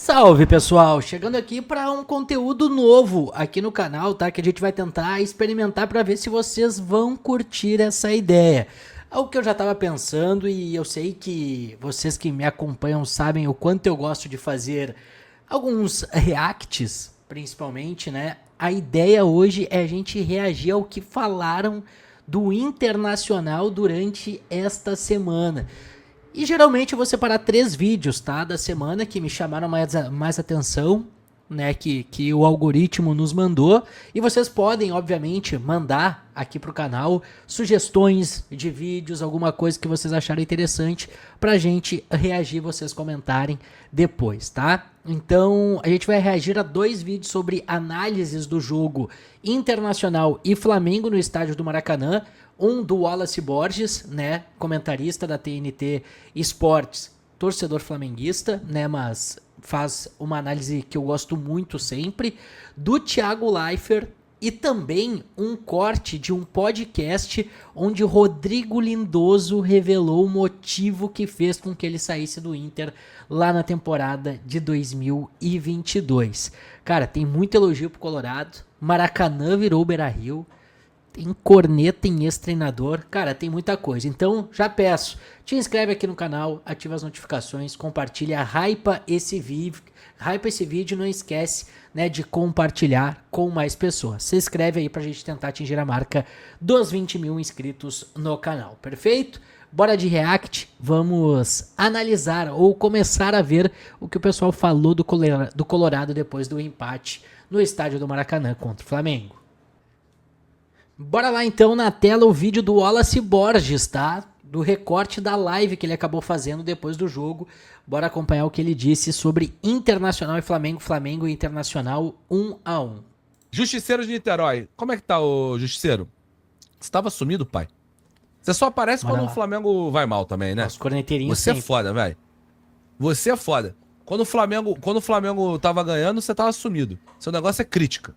Salve pessoal, chegando aqui para um conteúdo novo aqui no canal, tá? Que a gente vai tentar experimentar para ver se vocês vão curtir essa ideia. Algo que eu já tava pensando e eu sei que vocês que me acompanham sabem o quanto eu gosto de fazer alguns reacts, principalmente, né? A ideia hoje é a gente reagir ao que falaram do Internacional durante esta semana. E geralmente eu vou separar 3 vídeos, tá, da semana que me chamaram mais atenção, né, que o algoritmo nos mandou. E vocês podem, obviamente, mandar aqui pro canal sugestões de vídeos, alguma coisa que vocês acharem interessante pra gente reagir, vocês comentarem depois, tá? Então, a gente vai reagir a 2 vídeos sobre análises do jogo Internacional e Flamengo no estádio do Maracanã. Um do Wallace Borges, né, comentarista da TNT Esportes, torcedor flamenguista, né, mas faz uma análise que eu gosto muito sempre, do Thiago Leifert, e também um corte de um podcast onde Rodrigo Lindoso revelou o motivo que fez com que ele saísse do Inter lá na temporada de 2022. Cara, tem muito elogio pro Colorado, Maracanã virou Beira-Rio, tem corneta em ex-treinador, cara, tem muita coisa. Então, já peço, te inscreve aqui no canal, ativa as notificações, compartilha, hypa esse vídeo, não esquece, né, de compartilhar com mais pessoas. Se inscreve aí pra gente tentar atingir a marca dos 20 mil inscritos no canal, perfeito? Bora de react, vamos analisar ou começar a ver o que o pessoal falou do Colorado depois do empate no estádio do Maracanã contra o Flamengo. Bora lá então na tela o vídeo do Wallace Borges, tá? Do recorte da live que ele acabou fazendo depois do jogo. Bora acompanhar o que ele disse sobre Internacional e Flamengo, Flamengo e Internacional 1-1. Justiceiro de Niterói, como é que tá o Justiceiro? Você tava sumido, pai? Você só aparece Bora quando lá. o Flamengo vai mal também, né? Os corneteirinhos Você sempre. é foda, velho. Você é foda. Quando o Flamengo tava ganhando, você tava sumido. Seu negócio é crítica.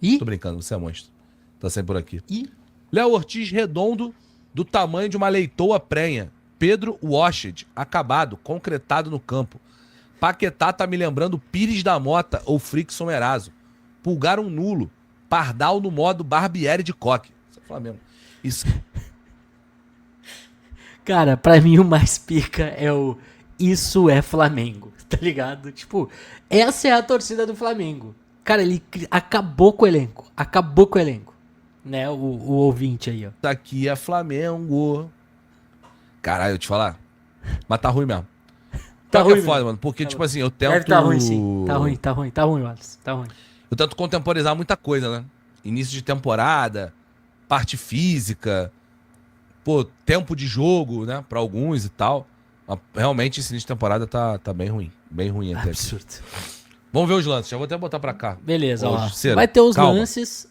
Ih, Tô brincando, você é monstro. Tá sempre por aqui. ih. Léo Ortiz redondo, do tamanho de uma leitoa prenha. Pedro Washed, acabado, concretado no campo. Paquetá tá me lembrando Pires da Mota ou Frickson Eraso. Pulgar um nulo. Pardal no modo Barbieri de Coque. Isso é Flamengo. Isso. Cara, pra mim o mais pica é o Isso é Flamengo, tá ligado? Tipo, essa é a torcida do Flamengo. Cara, ele acabou com o elenco. Acabou com o elenco. Né, o ouvinte aí, ó. Isso aqui é Flamengo. Caralho, eu te falar. Mas tá ruim mesmo. Tá Pior que ruim é foda, mesmo. mano. Porque, Tá tipo ruim. assim, eu tento... Deve tá ruim, sim. Tá ruim, Wallace. Tá ruim. Eu tento contemporizar muita coisa, né? Início de temporada, parte física, pô, tempo de jogo, né? Pra alguns e tal. Mas, realmente, esse início de temporada tá bem ruim. Bem ruim até. Absurdo. Vamos ver os lances. Já vou até botar pra cá. Beleza, Ô, ó. Justiceiro, Vai ter os calma. lances.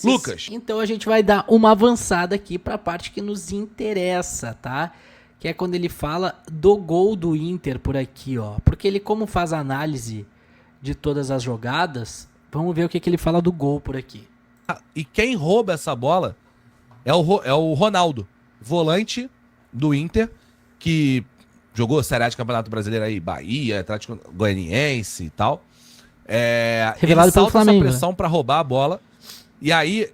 Lucas. Então a gente vai dar uma avançada aqui pra parte que nos interessa, tá? Que é quando ele fala do gol do Inter por aqui, ó. Porque ele, como faz a análise de todas as jogadas, vamos ver o que ele fala do gol por aqui. E quem rouba essa bola é o Ronaldo, volante do Inter, que jogou Série A de Campeonato Brasileiro aí, Bahia, Atlético Goianiense e tal. Revelado ele pelo salta Flamengo, essa pressão pra roubar a bola. E aí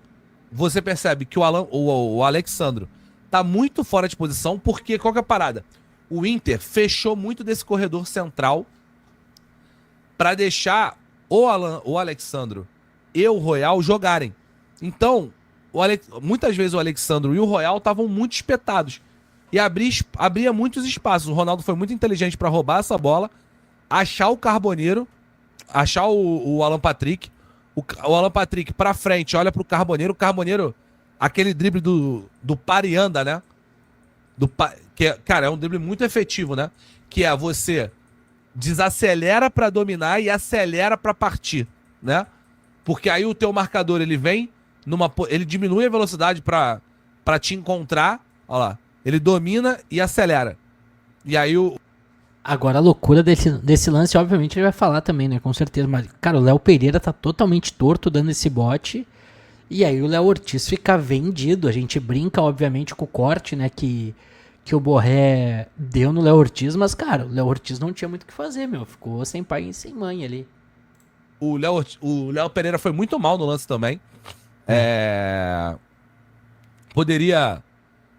você percebe que o Alexandro tá muito fora de posição, porque qual que é a parada? O Inter fechou muito desse corredor central pra deixar o Alexandro e o Royal jogarem. Então, muitas vezes o Alexandro e o Royal estavam muito espetados. E abria muitos espaços. O Ronaldo foi muito inteligente pra roubar essa bola, achar o Carboneiro, achar o Alan Patrick. O Alan Patrick pra frente, olha pro Carboneiro. O Carboneiro, aquele drible do para e anda, né? Cara, é um drible muito efetivo, né? Que é você desacelera pra dominar e acelera pra partir, né? Porque aí o teu marcador, ele vem ele diminui a velocidade pra te encontrar. Olha lá. Ele domina e acelera. E aí Agora a loucura desse lance, obviamente, ele vai falar também, né? Com certeza. Mas, cara, o Léo Pereira tá totalmente torto dando esse bote. E aí o Léo Ortiz fica vendido. A gente brinca, obviamente, com o corte, né? Que que o Borré deu no Léo Ortiz, mas, cara, o Léo Ortiz não tinha muito o que fazer, meu. Ficou sem pai e sem mãe ali. O Léo Pereira foi muito mal no lance também. Poderia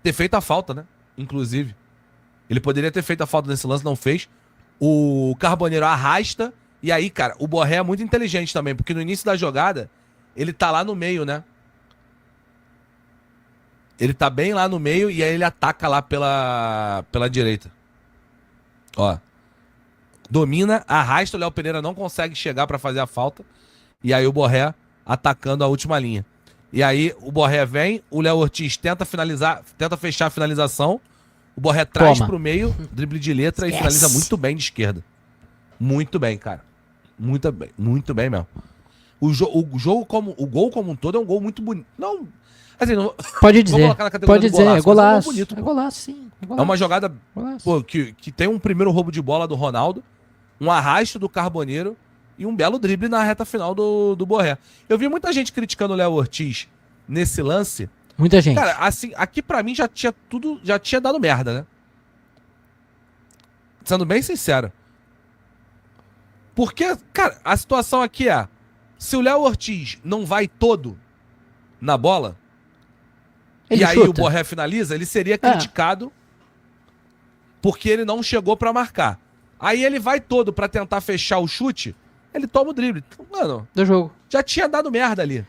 ter feito a falta, né? Inclusive. Ele poderia ter feito a falta nesse lance, não fez. O Carboneiro arrasta. E aí, cara, o Borré é muito inteligente também, porque no início da jogada, ele tá lá no meio, né? Ele tá bem lá no meio e aí ele ataca lá pela direita. Ó. Domina, arrasta, o Léo Pereira não consegue chegar pra fazer a falta. E aí o Borré atacando a última linha. E aí o Borré vem, o Léo Ortiz tenta finalizar, tenta fechar a finalização. O Borré traz pro meio, drible de letra e finaliza muito bem de esquerda. Muito bem, cara. Muito bem mesmo. O gol como um todo é um gol muito bonito. Não, assim, não pode dizer, pode dizer, é golaço. É um bonito, é golaço, sim. É, golaço. É uma jogada pô, que tem um primeiro roubo de bola do Ronaldo, um arrasto do Carboneiro e um belo drible na reta final do Borré. Eu vi muita gente criticando o Léo Ortiz nesse lance. Muita gente. Cara, assim, aqui pra mim já tinha dado merda, né? Sendo bem sincero. Porque, cara, a situação aqui é, se o Léo Ortiz não vai todo na bola, ele e aí chuta. o Borré finaliza, ele seria criticado porque ele não chegou pra marcar. Aí ele vai todo pra tentar fechar o chute, ele toma o drible. Mano, do jogo. Já tinha dado merda ali.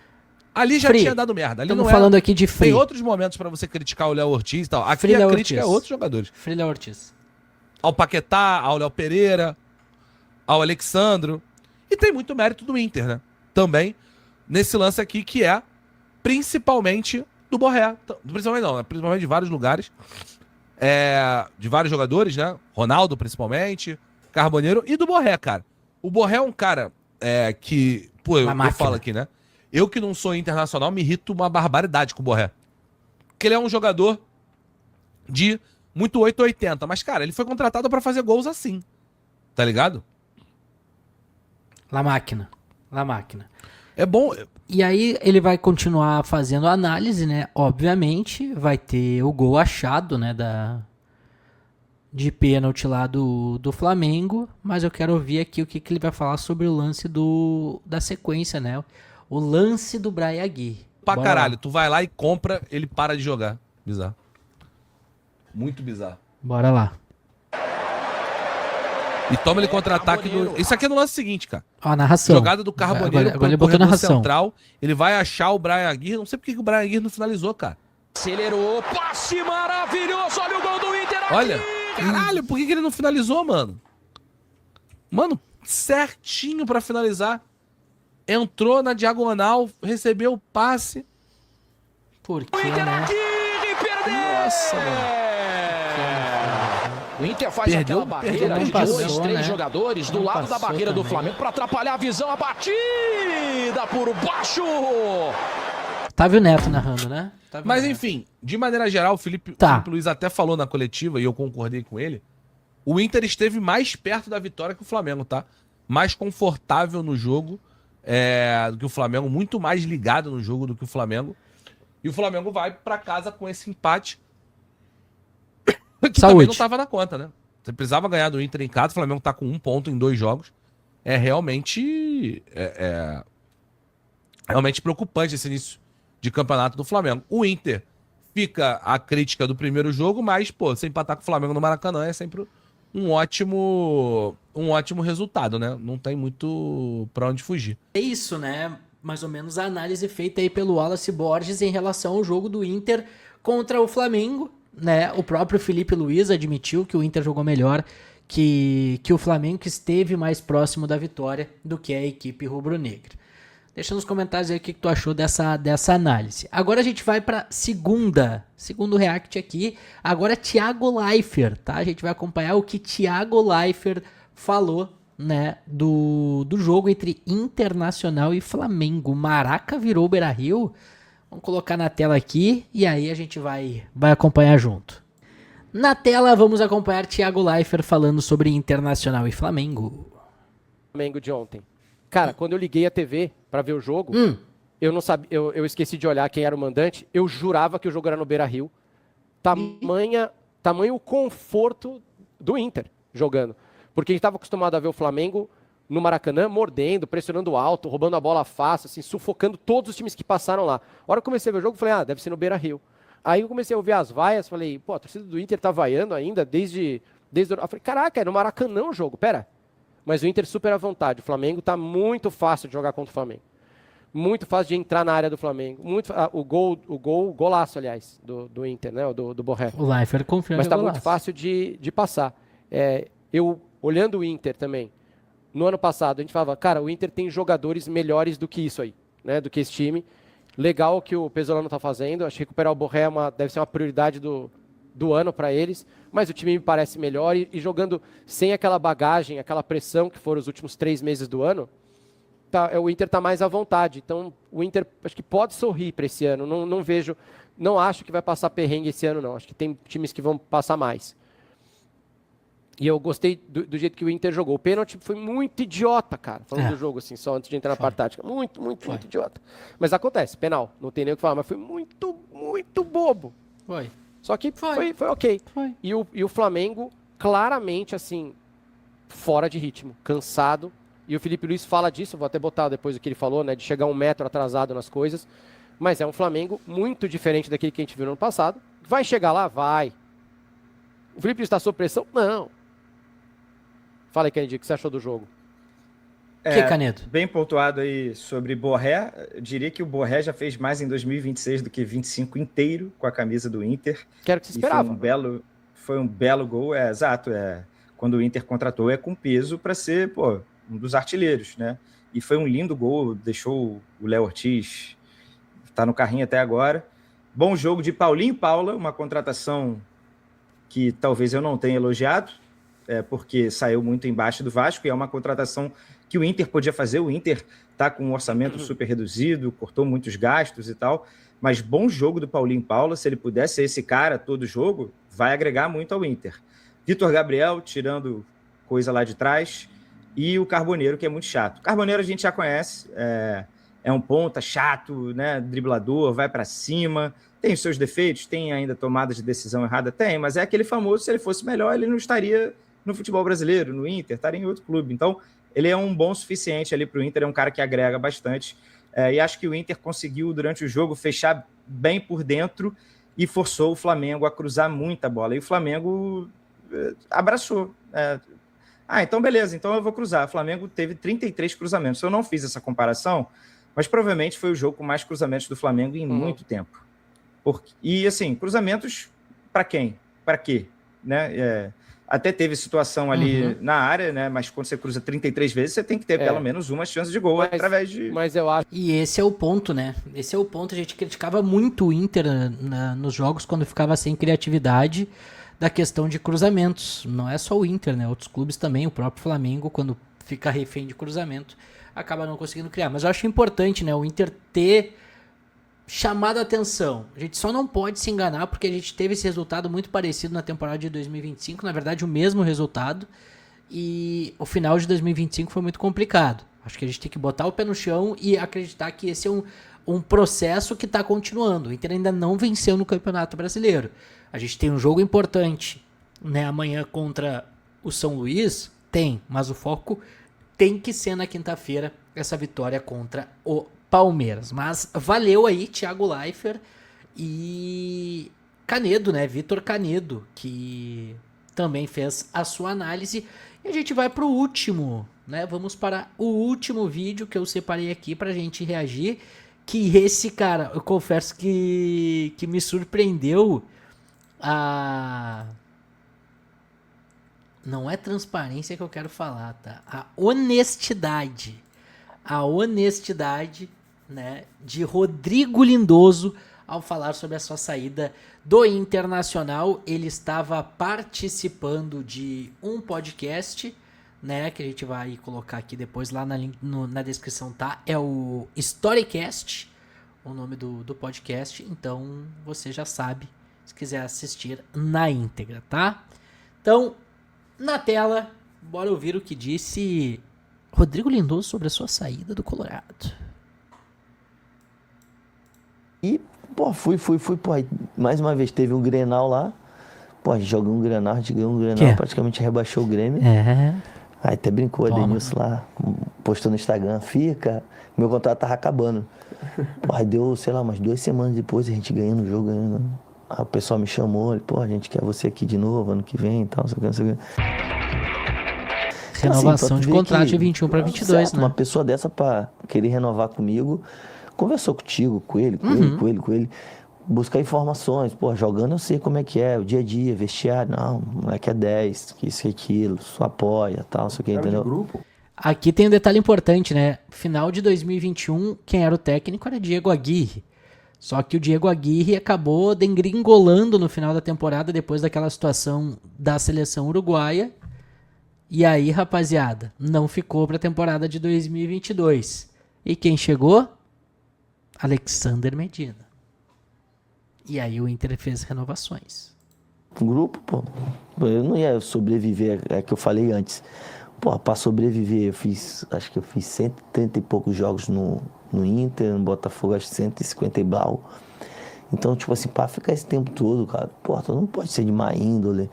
Ali já tinha dado merda. Estamos falando aqui de Free. Tem outros momentos pra você criticar o Léo Ortiz e tal. Aqui Free a Léo crítica Ortiz. é outros jogadores. Free Léo Ortiz. Ao Paquetá, ao Léo Pereira, ao Alexandro. E tem muito mérito do Inter, né? Também nesse lance aqui que é principalmente do Borré. Principalmente não, né? Principalmente de vários lugares. De vários jogadores, né? Ronaldo, principalmente. Carboneiro e do Borré, cara. O Borré é um cara que... Pô, eu falo aqui, né? Eu que não sou internacional, me irrito uma barbaridade com o Borré. Porque ele é um jogador de muito 880. Mas, cara, ele foi contratado pra fazer gols assim. Tá ligado? La máquina. É bom... E aí ele vai continuar fazendo análise, né? Obviamente, vai ter o gol achado, né? De pênalti lá do Flamengo. Mas eu quero ouvir aqui o que ele vai falar sobre o lance da sequência, né? O lance do Bryan Aguirre. Pra caralho, tu vai lá e compra, ele para de jogar. Bizarro. Muito bizarro. Bora lá. E toma ele contra-ataque. Isso aqui é no lance seguinte, cara. Ó, a narração. Jogada do Carboneiro agora ele botou narração. Central. Ele vai achar o Bryan Aguirre. Não sei porque que o Bryan Aguirre não finalizou, cara. Acelerou, passe maravilhoso. Olha o gol do Inter aqui. Olha, caralho, por que ele não finalizou, mano? Mano, certinho pra finalizar. Entrou na diagonal, recebeu o passe. Por que, né? Nossa, mano. O Inter faz aquela barreira de dois, três jogadores do lado da barreira do Flamengo para atrapalhar a visão. A batida por baixo. Otávio Neto narrando, né? Mas enfim, de maneira geral, o Felipe Luiz até falou na coletiva, e eu concordei com ele, o Inter esteve mais perto da vitória que o Flamengo, tá? Mais confortável no jogo do que o Flamengo, muito mais ligado no jogo do que o Flamengo. E o Flamengo vai pra casa com esse empate que também não tava na conta, né? Você precisava ganhar do Inter em casa, o Flamengo tá com 1 ponto em 2 jogos. É realmente realmente preocupante esse início de campeonato do Flamengo. O Inter fica a crítica do primeiro jogo, mas, pô, você empatar com o Flamengo no Maracanã é sempre um ótimo resultado, né? Não tem muito pra onde fugir. É isso, né? Mais ou menos a análise feita aí pelo Wallace Borges em relação ao jogo do Inter contra o Flamengo, né? O próprio Felipe Luiz admitiu que o Inter jogou melhor que o Flamengo, que esteve mais próximo da vitória do que a equipe rubro-negra. Deixa nos comentários aí o que tu achou dessa análise. Agora a gente vai para segundo react aqui. Agora é Thiago Leifert, tá? A gente vai acompanhar o que Thiago Leifert falou, né, do jogo entre Internacional e Flamengo. O Maraca virou o Beira-Rio. Vamos colocar na tela aqui e aí a gente vai acompanhar junto. Na tela vamos acompanhar Thiago Leifert falando sobre Internacional e Flamengo. Flamengo de ontem. Cara, quando eu liguei a TV pra ver o jogo, eu não sabia, eu esqueci de olhar quem era o mandante. Eu jurava que o jogo era no Beira-Rio. tamanho conforto do Inter jogando. Porque a gente estava acostumado a ver o Flamengo no Maracanã mordendo, pressionando alto, roubando a bola fácil, assim, sufocando todos os times que passaram lá. A hora que eu comecei a ver o jogo, eu falei, deve ser no Beira-Rio. Aí eu comecei a ouvir as vaias, falei, pô, a torcida do Inter tá vaiando ainda desde... Eu falei, caraca, é no Maracanã o jogo, pera. Mas o Inter super à vontade. O Flamengo tá muito fácil de jogar contra o Flamengo. Muito fácil de entrar na área do Flamengo. Golaço, aliás, do Inter, né? Do Borré. O Leifert confirma. Mas tá muito fácil de passar. Eu, olhando o Inter também, no ano passado, a gente falava, cara, o Inter tem jogadores melhores do que isso aí, né? Do que esse time. Legal que o Pesolano tá fazendo. Acho que recuperar o Borré deve ser uma prioridade do ano para eles, mas o time me parece melhor e jogando sem aquela bagagem, aquela pressão que foram os últimos 3 meses do ano, o Inter está mais à vontade. Então o Inter acho que pode sorrir para esse ano. Não acho que vai passar perrengue esse ano, não. Acho que tem times que vão passar mais. E eu gostei do jeito que o Inter jogou. O pênalti foi muito idiota, cara. Falando do jogo, assim, só antes de entrar na parte tática. Muito idiota. Mas acontece, penal. Não tem nem o que falar, mas foi muito, muito bobo. Foi. Só que foi ok. Foi. E o Flamengo, claramente, assim, fora de ritmo, cansado. E o Felipe Luiz fala disso, vou até botar depois o que ele falou, né? De chegar 1 metro atrasado nas coisas. Mas é um Flamengo muito diferente daquele que a gente viu no ano passado. Vai chegar lá? Vai. O Felipe Luiz está sob pressão? Não. Fala aí, Kennedy, o que você achou do jogo? Canedo? Bem pontuado aí sobre Borré. Eu diria que o Borré já fez mais em 2026 do que 25 inteiro com a camisa do Inter. Quero que você esperava. Foi um belo gol, exato. Quando o Inter contratou, com peso para ser um dos artilheiros, né? E foi um lindo gol, deixou o Léo Ortiz, tá no carrinho até agora. Bom jogo de Paulinho Paula, uma contratação que talvez eu não tenha elogiado, porque saiu muito embaixo do Vasco, e é uma contratação que o Inter podia fazer. O Inter está com um orçamento super reduzido, cortou muitos gastos e tal, mas bom jogo do Paulinho Paula. Se ele puder ser esse cara todo jogo, vai agregar muito ao Inter. Vitor Gabriel, tirando coisa lá de trás, e o Carboneiro, que é muito chato. O Carboneiro a gente já conhece, é um ponta chato, né? Driblador, vai para cima, tem os seus defeitos, tem ainda tomada de decisão errada, tem, mas é aquele famoso, se ele fosse melhor, ele não estaria no futebol brasileiro, no Inter, estaria em outro clube. Então, ele é um bom suficiente ali para o Inter, é um cara que agrega bastante. E acho que o Inter conseguiu, durante o jogo, fechar bem por dentro e forçou o Flamengo a cruzar muita bola. E o Flamengo abraçou. Então beleza, então eu vou cruzar. O Flamengo teve 33 cruzamentos. Eu não fiz essa comparação, mas provavelmente foi o jogo com mais cruzamentos do Flamengo em muito tempo. E assim, cruzamentos para quem? Para quê? Né? Até teve situação ali na área, né? Mas quando você cruza 33 vezes, você tem que ter pelo menos uma chance de gol através de... Mas eu acho... E esse é o ponto, né? Esse é o ponto. A gente criticava muito o Inter nos jogos quando ficava sem criatividade da questão de cruzamentos. Não é só o Inter, né? Outros clubes também, o próprio Flamengo, quando fica refém de cruzamento, acaba não conseguindo criar. Mas eu acho importante, né? O Inter ter chamado a atenção. A gente só não pode se enganar porque a gente teve esse resultado muito parecido na temporada de 2025, na verdade o mesmo resultado, e o final de 2025 foi muito complicado. Acho que a gente tem que botar o pé no chão e acreditar que esse é um processo que está continuando. O Inter ainda não venceu no Campeonato Brasileiro. A gente tem um jogo importante, né, amanhã contra o São Luís, mas o foco tem que ser na quinta-feira, essa vitória contra o Palmeiras. Mas valeu aí Thiago Leifert e Canedo, né? Vitor Canedo, que também fez a sua análise. E a gente vai pro último, né? Vamos para o último vídeo que eu separei aqui pra gente reagir. Que esse, cara, eu confesso que me surpreendeu Não é transparência que eu quero falar, tá? A honestidade. A honestidade, né, de Rodrigo Lindoso ao falar sobre a sua saída do Internacional. Ele estava participando de um podcast, né, que a gente vai colocar aqui depois lá na descrição, tá? É o Storycast, o nome do podcast. Então você já sabe, se quiser assistir na íntegra, tá? Então, na tela, bora ouvir o que disse Rodrigo Lindoso sobre a sua saída do Colorado. E, fui, pô, aí, mais uma vez teve um Grenal lá, Pô, a gente jogou um Grenal, a gente ganhou um Grenal, praticamente rebaixou o Grêmio. Aí até brincou, Denilson lá, postou no Instagram, meu contrato tava acabando. Pô, aí deu, sei lá, umas 2 semanas depois, a gente ganhando o jogo, ganhando. Aí o pessoal me chamou, pô, a gente quer você aqui de novo, ano que vem e tal, não sei o que. Renovação de contrato de 21 para 22, certo, né? Uma pessoa dessa pra querer renovar comigo, conversou contigo, com ele, buscar informações, pô, jogando eu sei como é que é, o dia a dia, vestiário, não, o moleque é 10, que isso e aquilo, só apoia, tal, não sei o que, entendeu? Grupo. Aqui tem um detalhe importante, né? Final de 2021, quem era o técnico era Diego Aguirre. Só que o Diego Aguirre acabou degringolando no final da temporada, depois daquela situação da seleção uruguaia. E aí, rapaziada, não ficou pra temporada de 2022. E quem chegou? Alexander Medina. E aí o Inter fez renovações. O grupo, pô, eu não ia sobreviver, é que eu falei antes. Pô, pra sobreviver, acho que eu fiz 130 e poucos jogos no Inter, no Botafogo, acho que 150 e blau. Então, tipo assim, pra ficar esse tempo todo, cara, pô, tu não pode ser de má índole.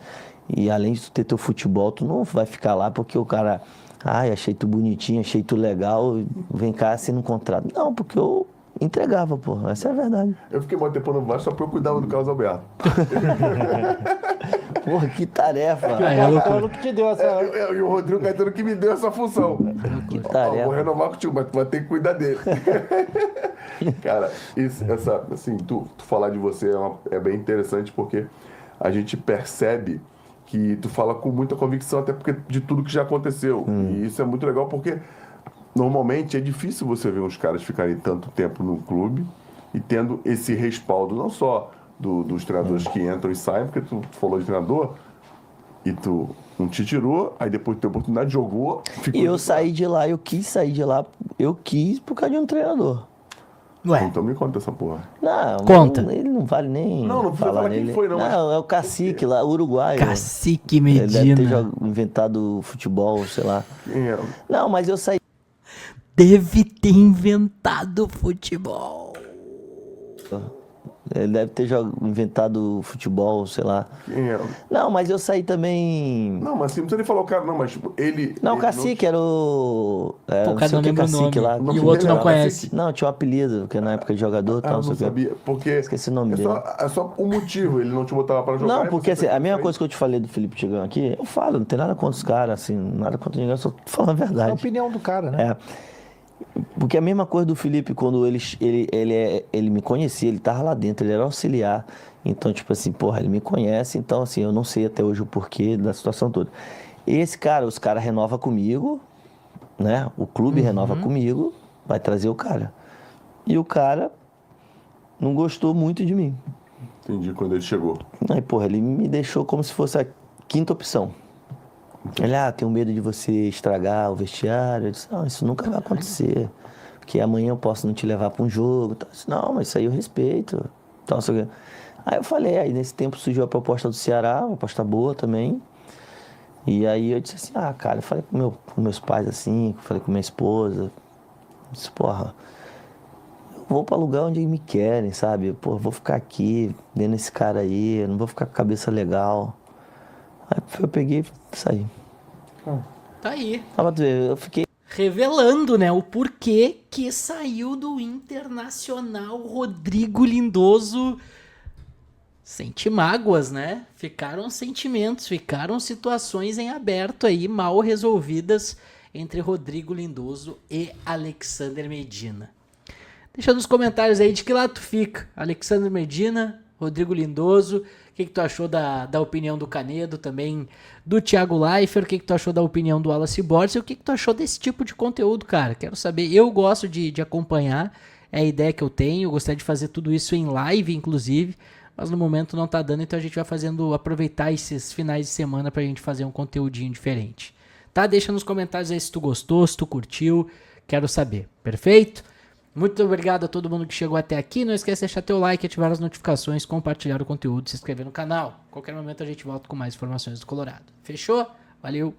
E além de tu ter teu futebol, tu não vai ficar lá porque o cara, achei tu bonitinho, achei tu legal, vem cá assina um contrato. Não, porque eu entregava, pô, essa é a verdade. Eu fiquei muito tempo no Vasco só porque eu cuidava do Carlos Alberto. Porra, que tarefa. O que te deu essa... E o Rodrigo Caetano que me deu essa função. Que tarefa. Vou renovar contigo, mas tu vai ter que cuidar dele. Cara, tu falar de você é bem interessante porque a gente percebe que tu fala com muita convicção, até porque de tudo que já aconteceu. E isso é muito legal porque normalmente é difícil você ver uns caras ficarem tanto tempo no clube e tendo esse respaldo, não só dos treinadores que entram e saem, porque tu falou de treinador e tu não te tirou, aí depois de ter oportunidade jogou. E eu saí de lá, eu quis sair de lá, por causa de um treinador. Ué, Então me conta essa porra. Não, conta. Ele não vale nem. Não precisa falar nele. quem foi, não. Não, é o Cacique lá, uruguaio. Cacique Ele deve ter Medina. inventado futebol, sei lá. Quem é? Não, mas eu saí. Deve ter inventado futebol. Ele deve ter inventado futebol, sei lá. Quem é? Não, mas eu saí também. Não, mas assim, não precisa nem falar o cara, não, mas tipo, ele. Não, o ele Cacique era o. O cara sei não que lembra o Cacique nome. lá. E o outro não conhece. Não, tinha um apelido, que na época de jogador e tal, não sei o quê. sabia. Porque. Esqueci o nome dele. É só um motivo, ele não te botava pra jogar. Não, porque assim, a mesma coisa que eu te falei do Felipe Tigão aqui, eu falo, não tem nada contra os caras, assim, nada contra ninguém, eu só tô falando a verdade. É a opinião do cara, né? É. Porque a mesma coisa do Felipe, quando ele me conhecia, ele tava lá dentro, ele era auxiliar. Então, tipo assim, porra, ele me conhece, então assim, eu não sei até hoje o porquê da situação toda. Esse cara, os caras renovam comigo, né? O clube renova comigo, vai trazer o cara. E o cara não gostou muito de mim. Entendi, quando ele chegou. Aí, porra, ele me deixou como se fosse a quinta opção. Ele, tenho medo de você estragar o vestiário. Eu disse, não, isso nunca vai acontecer. Porque amanhã eu posso não te levar para um jogo. Eu disse, não, mas isso aí eu respeito. Então, aí eu falei, aí nesse tempo surgiu a proposta do Ceará, uma proposta boa também. E aí eu disse assim, cara, eu falei com meus pais assim, falei com minha esposa. Eu disse, porra, eu vou para lugar onde me querem, sabe? Porra, vou ficar aqui, vendo esse cara aí, eu não vou ficar com a cabeça legal. Aí eu peguei e saí. Tá aí. Eu fiquei... Revelando, né, o porquê que saiu do Internacional Rodrigo Lindoso. Sente mágoas, né? Ficaram sentimentos, ficaram situações em aberto aí, mal resolvidas entre Rodrigo Lindoso e Alexander Medina. Deixa nos comentários aí de que lado tu fica. Alexander Medina, Rodrigo Lindoso, o que tu achou da opinião do Canedo, também do Thiago Leifert, o que tu achou da opinião do Wallace Borges e o que tu achou desse tipo de conteúdo, cara. Quero saber, eu gosto de acompanhar, é a ideia que eu tenho, eu gostaria de fazer tudo isso em live, inclusive, mas no momento não tá dando, então a gente vai aproveitar esses finais de semana pra gente fazer um conteúdinho diferente. Tá? Deixa nos comentários aí se tu gostou, se tu curtiu, quero saber, perfeito? Muito obrigado a todo mundo que chegou até aqui. Não esquece de deixar teu like, ativar as notificações, compartilhar o conteúdo, se inscrever no canal. A qualquer momento a gente volta com mais informações do Colorado. Fechou? Valeu!